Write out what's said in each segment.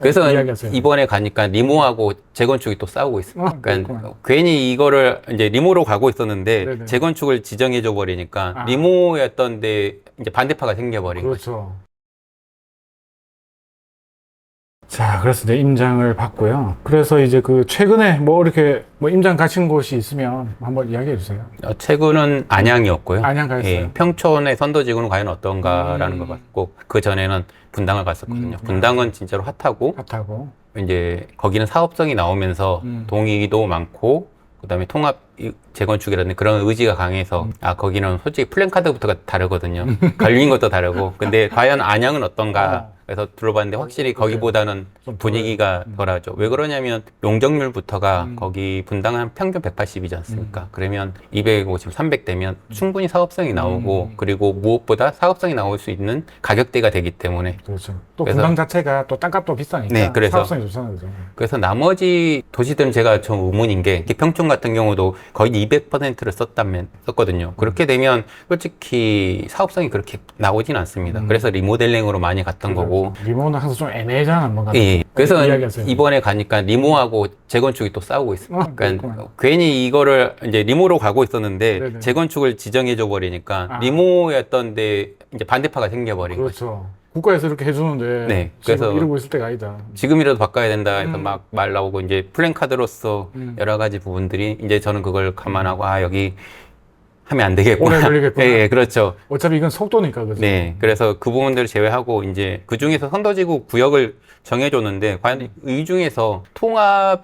그래서 이야기하세요. 이번에 가니까 리모하고 재건축이 또 싸우고 있어요. 그러니까 그렇구나. 괜히 이거를 이제 리모로 가고 있었는데 네네. 재건축을 지정해줘 버리니까 아. 리모였던데 이제 반대파가 생겨버린 거죠. 그렇죠. 자, 그래서 이제 임장을 받고요. 그래서 이제 그 최근에 뭐 이렇게 뭐 임장 가신 곳이 있으면 한번 이야기해 주세요. 최근은 안양이었고요. 안양 가셨어요? 예, 평촌의 선도지구는 과연 어떤가라는 걸 봤고 그 전에는 분당을 갔었거든요. 분당은 진짜로 핫하고 핫하고. 이제 거기는 사업성이 나오면서 동의도 많고 그다음에 통합 재건축이라는 그런 의지가 강해서 아 거기는 솔직히 플랜카드부터가 다르거든요. 걸린 것도 다르고 근데 과연 안양은 어떤가 그래서 둘러봤는데 확실히 거기보다는 좀 분위기가 덜하죠. 왜 그러냐면 용적률부터가 거기 분당은 한 평균 180이지 않습니까? 그러면 250, 300 되면 충분히 사업성이 나오고 그리고 무엇보다 사업성이 나올 수 있는 가격대가 되기 때문에 그렇죠. 또 그래서- 분당 자체가 또 땅값도 비싸니까 네, 그래서- 사업성이 좋잖아요. 그죠? 그래서 나머지 도시들은 제가 좀 의문인 게 평촌 같은 경우도 거의 200%를 썼거든요. 그렇게 되면 솔직히 사업성이 그렇게 나오진 않습니다. 그래서 리모델링으로 많이 갔던 거고 리모는 항상 좀 애매하잖아, 뭔가. 예. 그래서 이야기하세요. 이번에 가니까 리모하고 재건축이 또 싸우고 있어요. 그러니까 그렇구나. 괜히 이거를 이제 리모로 가고 있었는데 네네. 재건축을 지정해줘 버리니까 아. 리모였던데 이제 반대파가 생겨버린 거죠. 그렇죠. 국가에서 이렇게 해주는데 네, 지금 그래서- 이러고 있을 때가 아니다. 지금이라도 바꿔야 된다 해서 막 말 나오고 이제 플랜카드로서 여러 가지 부분들이 이제 저는 그걸 감안하고 아 여기 하면 안 되겠구나. 오래 걸리겠구나. 예, 예, 그렇죠. 어차피 이건 속도니까, 그죠? 네, 그래서 그 부분들을 제외하고 이제 그 중에서 선도지구 구역을 정해줬는데 과연 이 중에서 통합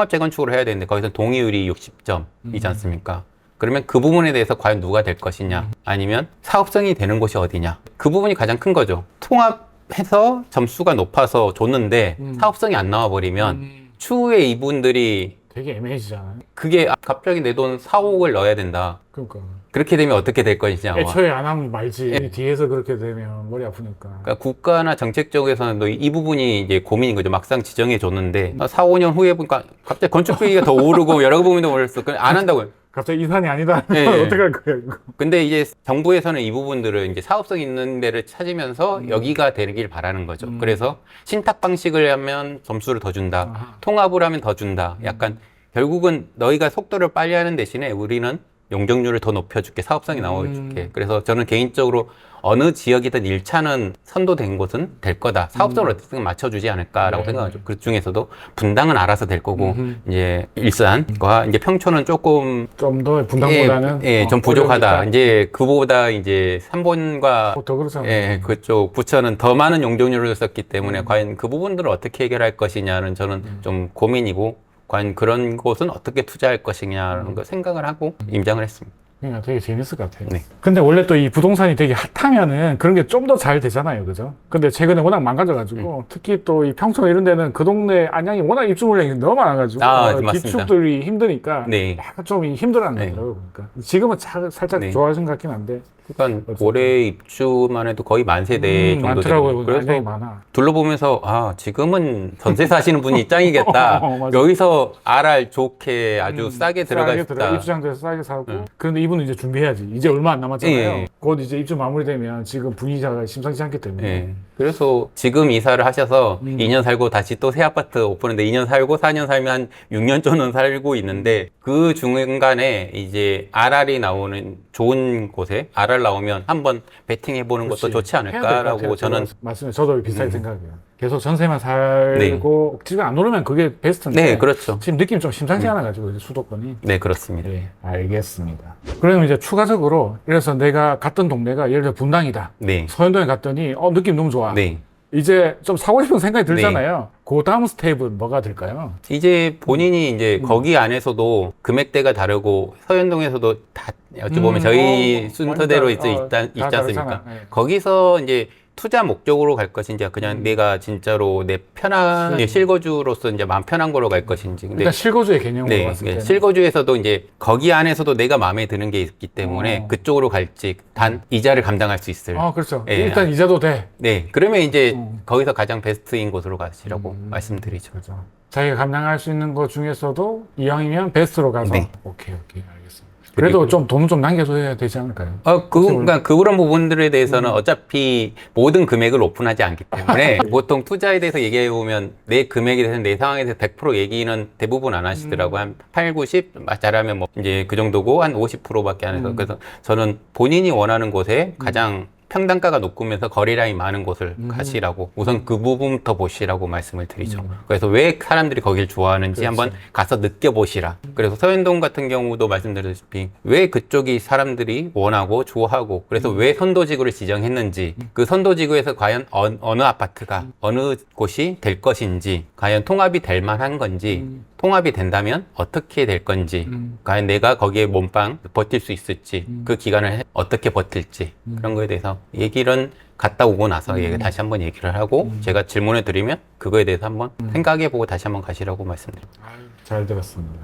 재건축으로 해야 되는데 거기서 동의율이 60점이지 않습니까? 그러면 그 부분에 대해서 과연 누가 될 것이냐 아니면 사업성이 되는 곳이 어디냐 그 부분이 가장 큰 거죠. 통합해서 점수가 높아서 줬는데 사업성이 안 나와 버리면 추후에 이분들이 되게 애매해지잖아요. 그게 갑자기 내 돈 4, 5억을 넣어야 된다. 그러니까. 그렇게 되면 어떻게 될 것이냐. 애초에 안 하면 말지. 뒤에서 그렇게 되면 머리 아프니까. 그러니까 국가나 정책 쪽에서는 이 부분이 이제 고민인 거죠. 막상 지정해 줬는데 4, 5년 후에 보니까 갑자기 건축 비기가 더 오르고 여러 부분이 올랐어. 그냥 안 한다고요. 갑자기 이산이 아니다. 네. 어떻게 할 거야, 이거. 근데 이제 정부에서는 이 부분들을 이제 사업성 있는 데를 찾으면서 여기가 되길 바라는 거죠. 그래서 신탁 방식을 하면 점수를 더 준다. 아하. 통합을 하면 더 준다. 약간 결국은 너희가 속도를 빨리 하는 대신에 우리는 용적률을 더 높여줄게. 사업성이 나와줄게. 그래서 저는 개인적으로 어느 지역이든 1차는 선도된 곳은 될 거다. 사업성을 어떻게든 맞춰주지 않을까라고 네. 생각하죠. 그 중에서도 분당은 알아서 될 거고, 이제 일산과 이제 평촌은 조금 좀 더 분당보다는 좀 부족하다. 어려우니까. 이제 그보다 이제 3번과 더 그렇잖아요. 그쪽 부천은 더 많은 용적률을 썼기 때문에 과연 그 부분들을 어떻게 해결할 것이냐는 저는 좀 고민이고 과연 그런 곳은 어떻게 투자할 것이냐는 걸 생각을 하고 임장을 했습니다. 그러니까 되게 재밌을 것 같아요. 네. 근데 원래 또 이 부동산이 되게 핫하면은 그런 게 좀 더 잘 되잖아요. 그죠? 근데 최근에 워낙 망가져가지고 특히 또 이 평촌 이런 데는 그 동네 안양이 워낙 입주 물량이 너무 많아가지고 맞습니다. 기축들이 힘드니까 네. 약간 좀 힘들어하는 네. 거더라고요. 그러니까 지금은 살짝 네. 좋아하신 것 같긴 한데 그러니까 올해 입주만 해도 거의 만 세대 정도 많더라고요. 되거든요. 그래서 안양이 많아. 둘러보면서 아 지금은 전세 사시는 분이 짱이겠다. 맞아. 여기서 RR 좋게 아주 싸게 들어가 싶다. 입주장소에서 싸게 사고 그런데 이분은 이제 준비해야지. 이제 얼마 안 남았잖아요. 예. 곧 이제 입주 마무리되면 지금 분위기가 심상치 않기 때문에 예. 그래서 지금 이사를 하셔서 2년 살고 다시 또 새 아파트 오픈했는데 2년 살고 4년 살면 한 6년 정도는 살고 있는데 그 중간에 이제 RR이 나오는 좋은 곳에 RR 나오면 한번 베팅해보는 것도 그렇지. 좋지 해야 될것 않을까라고 같아요. 저는 맞습니다. 저도 비슷하게 생각해요. 계속 전세만 살고 집에 안 오르면 그게 베스트인데 네, 그렇죠. 지금 느낌이 좀 심상치 않아가지고 이제 수도권이. 네, 그렇습니다. 네, 알겠습니다. 그러면 이제 추가적으로 이래서 내가 갔던 동네가 예를 들어 분당이다. 네. 서현동에 갔더니 느낌 너무 좋아. 네. 이제 좀 사고 싶은 생각이 들잖아요. 그 다음 스텝은 뭐가 될까요? 이제 본인이 이제 거기 안에서도 금액대가 다르고 서현동에서도 다 어찌 보면 저희 순서대로 완전, 있지 다 않습니까? 다르잖아. 네. 거기서 이제 투자 목적으로 갈 것인지 그냥 내가 진짜로 내 편한 실거주로서 이제 마음 편한 거로 갈 것인지. 근데 일단 실거주의 개념으로 네, 봤을 네. 때는 실거주에서도 이제 거기 안에서도 내가 마음에 드는 게 있기 때문에 그쪽으로 갈지 단 이자를 감당할 수 있을. 그렇죠. 예. 일단 이자도 돼. 네, 그러면 이제 거기서 가장 베스트인 곳으로 가시라고 말씀드리죠. 그렇죠. 자기가 감당할 수 있는 것 중에서도 이왕이면 베스트로 가서 네. 오케이 알겠습니다. 그래도 좀 돈은 좀 남겨줘야 되지 않을까요? 그러니까 그런 부분들에 대해서는 어차피 모든 금액을 오픈하지 않기 때문에 보통 투자에 대해서 얘기해 보면 내 금액에 대해서 내 상황에 대해서 100% 얘기는 대부분 안 하시더라고요. 한 8, 90 잘하면 뭐 이제 그 정도고 한 50%밖에 안 해서 그래서 저는 본인이 원하는 곳에 가장 평단가가 높으면서 거래량이 많은 곳을 가시라고 우선 그 부분부터 보시라고 말씀을 드리죠. 그래서 왜 사람들이 거길 좋아하는지 그렇지. 한번 가서 느껴보시라. 그래서 서현동 같은 경우도 말씀드렸다시피 왜 그쪽이 사람들이 원하고 좋아하고 그래서 왜 선도지구를 지정했는지 그 선도지구에서 과연 어느 아파트가 어느 곳이 될 것인지 과연 통합이 될 만한 건지 통합이 된다면 어떻게 될 건지 과연 내가 거기에 몸빵 버틸 수 있을지 그 기간을 어떻게 버틸지 그런 거에 대해서 얘기를 갔다 오고 나서 다시 한번 얘기를 하고 제가 질문을 드리면 그거에 대해서 한번 생각해 보고 다시 한번 가시라고 말씀드립니다. 잘 들었습니다.